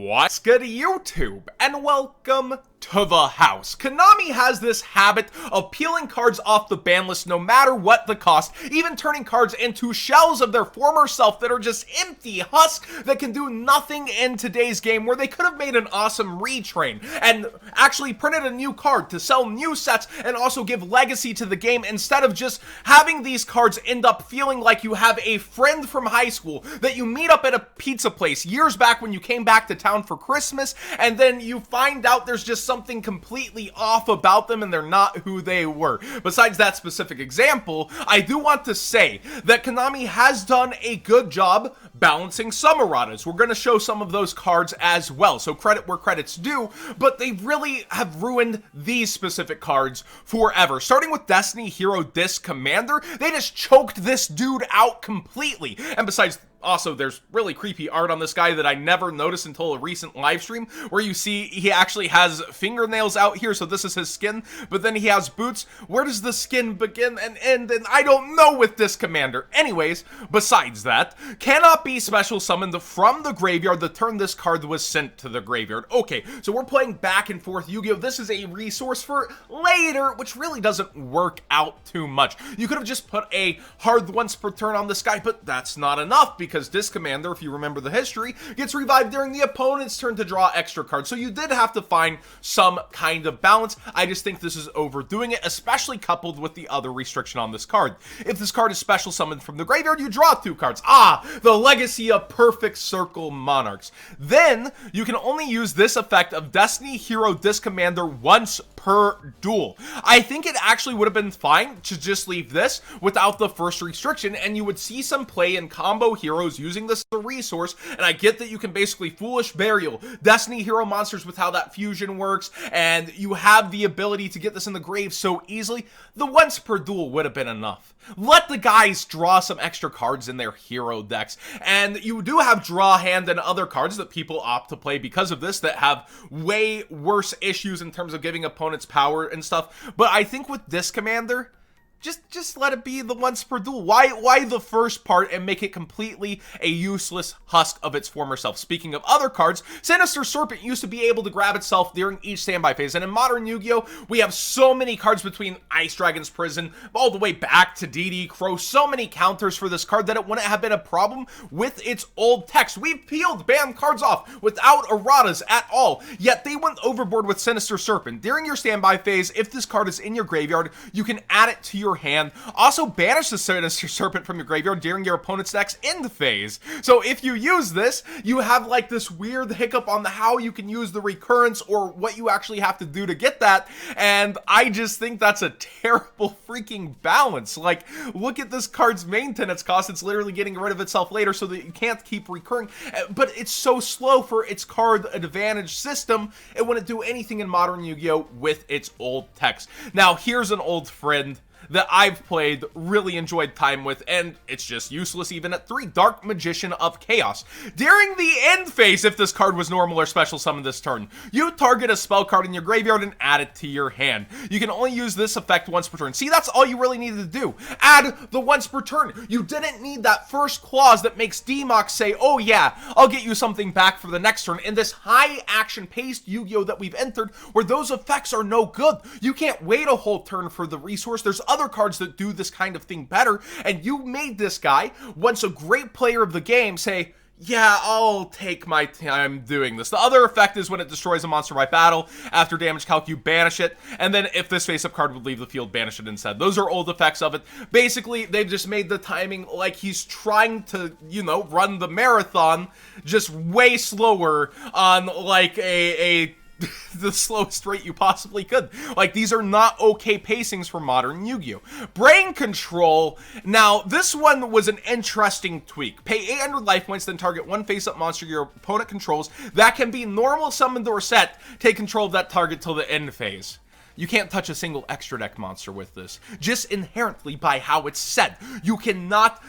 What's good, YouTube? And welcome to the house. Konami has this habit of peeling cards off the ban list no matter what the cost, even turning cards into shells of their former self that are just empty husks that can do nothing in today's game, where they could have made an awesome retrain and actually printed a new card to sell new sets and also give legacy to the game, instead of just having these cards end up feeling like you have a friend from high school that you meet up at a pizza place years back when you came back to town for Christmas, and then you find out there's just something completely off about them and they're not who they were. Besides that specific example, I do want to say that Konami has done a good job balancing some erratas. We're going to show some of those cards as well, so credit where credit's due, but they really have ruined these specific cards forever. Starting with Destiny Hero Disc Commander, they just choked this dude out completely. And besides, also, there's really creepy art on this guy that I never noticed until a recent live stream, where you see he actually has fingernails out here, so this is his skin, but then he has boots. Where does the skin begin and end? And I don't know with this commander. Anyways, besides that, cannot be special summoned from the graveyard the turn this card was sent to the graveyard. Okay, so we're playing back and forth Yu-Gi-Oh! This is a resource for later, which really doesn't work out too much. You could have just put a hard once per turn on this guy, but that's not enough, because Disc Commander, if you remember the history, gets revived during the opponent's turn to draw extra cards. So you did have to find some kind of balance. I just think this is overdoing it, especially coupled with the other restriction on this card. If this card is special summoned from the graveyard, you draw 2 cards. The legacy of Perfect Circle Monarchs. Then you can only use this effect of Destiny Hero Disc Commander once per duel. I think it actually would have been fine to just leave this without the first restriction, and you would see some play in combo heroes using this as a resource. And I get that you can basically Foolish Burial Destiny Hero monsters with how that fusion works, and you have the ability to get this in the grave so easily. The once per duel would have been enough. Let the guys draw some extra cards in their hero decks, and you do have Draw Hand and other cards that people opt to play because of this that have way worse issues in terms of giving opponents power and stuff. But I think with Disc Commander, just let it be the once per duel. Why the first part and make it completely a useless husk of its former self? Speaking of other cards, Sinister Serpent used to be able to grab itself during each standby phase, and in modern Yu-Gi-Oh! We have so many cards between Ice Dragon's Prison all the way back to DD Crow, so many counters for this card that it wouldn't have been a problem with its old text. We've peeled banned cards off without erratas at all, yet they went overboard with Sinister Serpent. During your standby phase, if this card is in your graveyard, you can add it to your hand. Also, banish the Sinister Serpent from your graveyard during your opponent's deck's end phase. So if you use this, you have like this weird hiccup on the how you can use the recurrence or what you actually have to do to get that, and I just think that's a terrible freaking balance. Like, look at this card's maintenance cost. It's literally getting rid of itself later so that you can't keep recurring, but it's so slow for its card advantage system. It wouldn't do anything in modern Yu-Gi-Oh! With its old text. Now, here's an old friend that I've played, really enjoyed time with, and it's just useless even at 3. Dark Magician of Chaos. During the end phase, if this card was normal or special summoned this turn, you target a spell card in your graveyard and add it to your hand. You can only use this effect once per turn. See, that's all you really needed to do. Add the once per turn. You didn't need that first clause that makes DMOX say, oh yeah, I'll get you something back for the next turn, in this high action paced Yu-Gi-Oh! That we've entered, where those effects are no good. You can't wait a whole turn for the resource. There's other cards that do this kind of thing better, and you made this guy, once a great player of the game, say, yeah, I'll take my time doing this. The other effect is when it destroys a monster by battle. After damage calc, you banish it, and then if this face-up card would leave the field, banish it instead. Those are old effects of it. Basically, they've just made the timing like he's trying to, you know, run the marathon just way slower on like the slowest rate you possibly could. Like, these are not okay pacings for modern Yu-Gi-Oh! Brain Control. Now, this one was an interesting tweak. Pay 800 life points, then target one face-up monster your opponent controls that can be normal summoned or set. Take control of that target till the end phase. you can't touch a single extra deck monster with this. Just inherently by how it's set. You cannot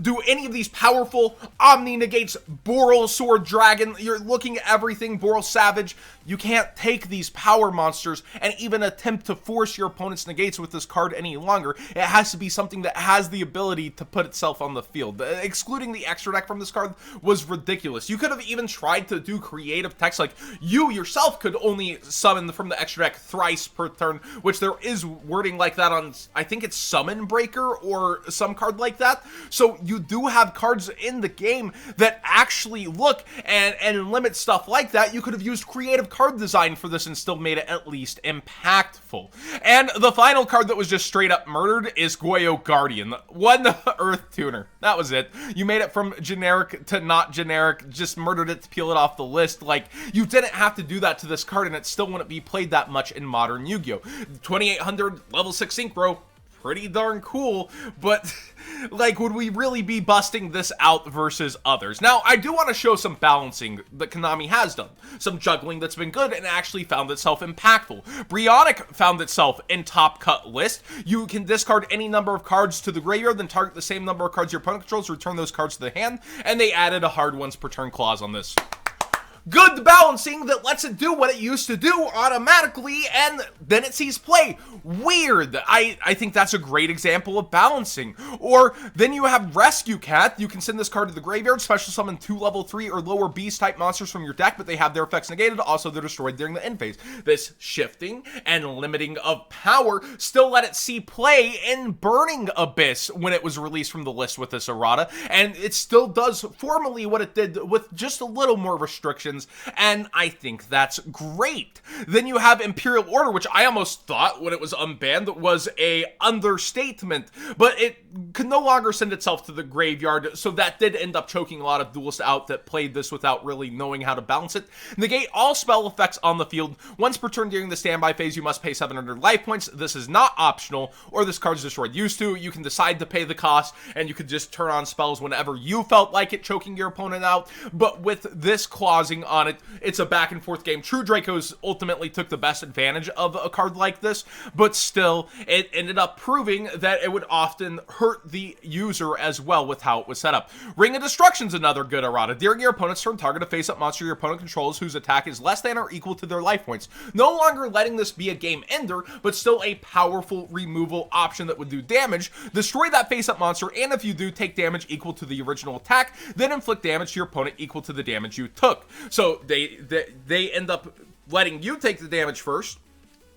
do any of these powerful Omni negates, Boral Sword Dragon, you're looking at everything, Boral Savage. You can't take these power monsters and even attempt to force your opponent's negates with this card any longer. It has to be something that has the ability to put itself on the field. Excluding the extra deck from this card was ridiculous. You could have even tried to do creative text, like you yourself could only summon from the extra deck thrice per turn, which there is wording like that on, I think it's Summon Breaker or some card like that. So you do have cards in the game that actually look and limit stuff like that. You could have used creative card design for this and still made it at least impactful. And the final card that was just straight up murdered is Goyo Guardian. One Earth Tuner. That was it. You made it from generic to not generic, just murdered it to peel it off the list. Like, you didn't have to do that to this card and it still wouldn't be played that much in modern Yu-Gi-Oh! 2800 level 6 synchro, pretty darn cool, but like, would we really be busting this out versus others? Now, I do want to show some balancing that Konami has done. Some juggling that's been good and actually found itself impactful. Briotic found itself in top cut list. You can discard any number of cards to the graveyard, then target the same number of cards your opponent controls, return those cards to the hand, and they added a hard once per turn clause on this. Good balancing that lets it do what it used to do automatically, and then it sees play. Weird. I think that's a great example of balancing. Or then you have Rescue Cat. You can send this card to the graveyard, special summon 2 level 3 or lower beast type monsters from your deck, but they have their effects negated. Also, they're destroyed during the end phase. This shifting and limiting of power still let it see play in Burning Abyss when it was released from the list with this errata, and it still does formally what it did with just a little more restrictions. And I think that's great. Then you have Imperial Order, which I almost thought when it was unbanned was a understatement, but it could no longer send itself to the graveyard, so that did end up choking a lot of duelists out that played this without really knowing how to balance it. Negate all spell effects on the field. Once per turn during the standby phase, you must pay 700 life points. This is not optional, or this card's destroyed. Used to, you can decide to pay the cost, and you could just turn on spells whenever you felt like it, choking your opponent out. But with this clausing on it, it's a back and forth game. True Dracos ultimately took the best advantage of a card like this, but still, it ended up proving that it would often hurt the user as well with how it was set up. Ring of Destruction's another good errata. During your opponent's turn, target a face-up monster your opponent controls whose attack is less than or equal to their life points. No longer letting this be a game ender, but still a powerful removal option that would do damage. Destroy that face-up monster, and if you do, take damage equal to the original attack, then inflict damage to your opponent equal to the damage you took. So they end up letting you take the damage first,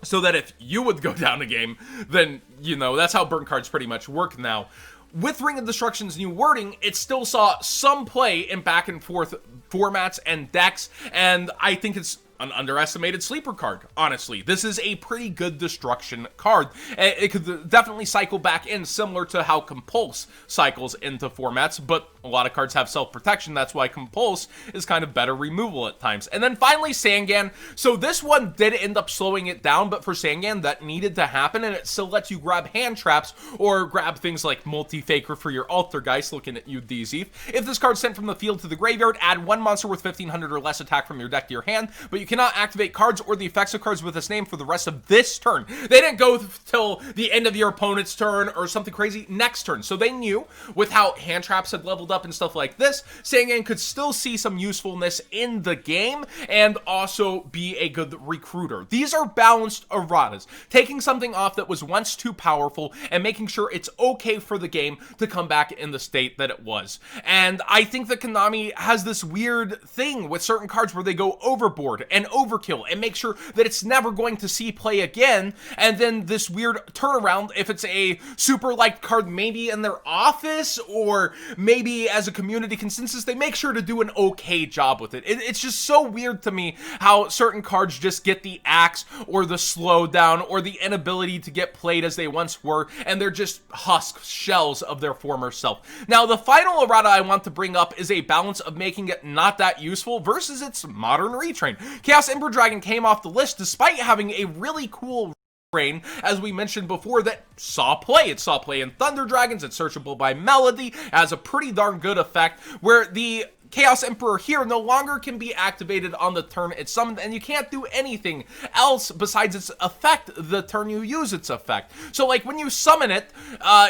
so that if you would go down a game, then, you know, that's how burn cards pretty much work now. With Ring of Destruction's new wording, it still saw some play in back and forth formats and decks, and I think it's an underestimated sleeper card, honestly. This is a pretty good destruction card. It could definitely cycle back in, similar to how Compulse cycles into formats, but a lot of cards have self-protection. That's why Compulse is kind of better removal at times. And then finally, Sangan. So this one did end up slowing it down, but for Sangan, that needed to happen, and it still lets you grab hand traps or grab things like Multi-Faker for your Altergeist, looking at you, DZ. If this card's sent from the field to the graveyard, add one monster with 1500 or less attack from your deck to your hand, but you cannot activate cards or the effects of cards with this name for the rest of this turn. They didn't go till the end of your opponent's turn or something crazy next turn. So they knew with how hand traps had leveled up and stuff like this, Sangan could still see some usefulness in the game and also be a good recruiter. These are balanced erratas, taking something off that was once too powerful and making sure it's okay for the game to come back in the state that it was. And I think that Konami has this weird thing with certain cards where they go overboard and overkill and make sure that it's never going to see play again, and then this weird turnaround if it's a super liked card maybe in their office or maybe as a community consensus, they make sure to do an okay job with it. It's just so weird to me how certain cards just get the axe or the slowdown or the inability to get played as they once were, and they're just husk shells of their former self. Now, the final errata I want to bring up is a balance of making it not that useful versus its modern retrain. Chaos Ember Dragon came off the list despite having a really cool brain, as we mentioned before, that saw play. It saw play in Thunder Dragons. It's searchable by Melody. It has a pretty darn good effect where the Chaos Emperor here no longer can be activated on the turn it's summoned, and you can't do anything else besides its effect the turn you use its effect. So like when you summon it,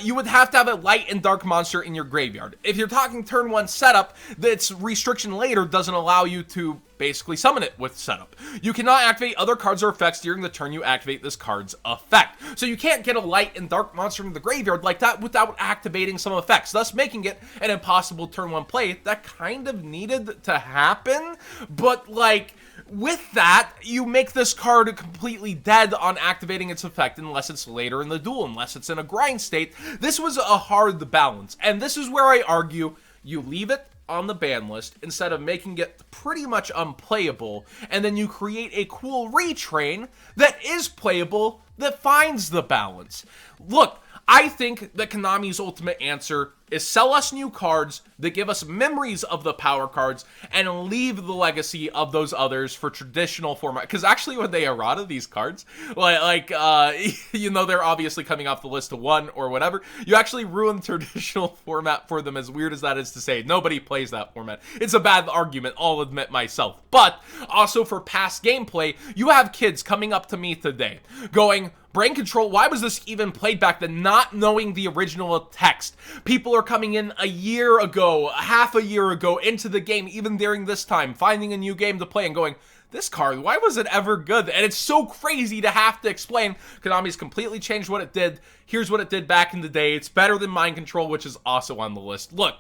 you would have to have a light and dark monster in your graveyard. If you're talking turn 1 setup, its restriction later doesn't allow you to basically summon it with setup. You cannot activate other cards or effects during the turn you activate this card's effect. So you can't get a light and dark monster from the graveyard like that without activating some effects, thus making it an impossible turn 1 play that kind of needed to happen. But like, with that, you make this card completely dead on activating its effect unless it's later in the duel, unless it's in a grind state. This was a hard balance, and this is where I argue you leave it on the ban list instead of making it pretty much unplayable, and then you create a cool retrain that is playable, that finds the balance. Look, I think that Konami's ultimate answer is sell us new cards that give us memories of the power cards and leave the legacy of those others for traditional format. Because actually when they errata these cards, you know, they're obviously coming off the list of 1 or whatever, you actually ruin traditional format for them, as weird as that is to say. Nobody plays that format. It's a bad argument, I'll admit myself. But also for past gameplay, you have kids coming up to me today going, Brain Control, why was this even played back then? Not knowing the original text. People are coming in a year ago, half a year ago into the game, even during this time, finding a new game to play and going, this card, why was it ever good? And it's so crazy to have to explain. Konami's completely changed what it did. Here's what it did back in the day. It's better than Mind Control, which is also on the list. Look,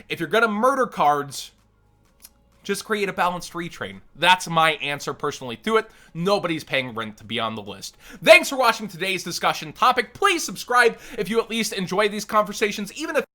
if you're gonna murder cards, just create a balanced retrain. That's my answer personally to it. Nobody's paying rent to be on the list. Thanks for watching today's discussion topic. Please subscribe if you at least enjoy these conversations, even if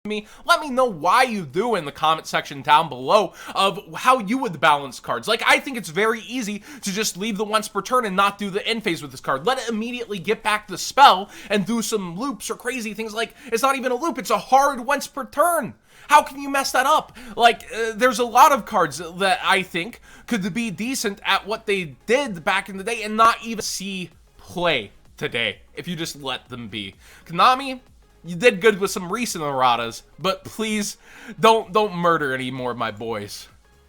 me. Let me know why you do in the comment section down below of how you would balance cards. Like, I think it's very easy to just leave the once per turn and not do the end phase with this card. Let it immediately get back the spell and do some loops or crazy things. Like, it's not even a loop, it's a hard once per turn. How can you mess that up? Like, there's a lot of cards that I think could be decent at what they did back in the day and not even see play today if you just let them be. Konami, you did good with some recent erratas, but please don't murder any more of my boys.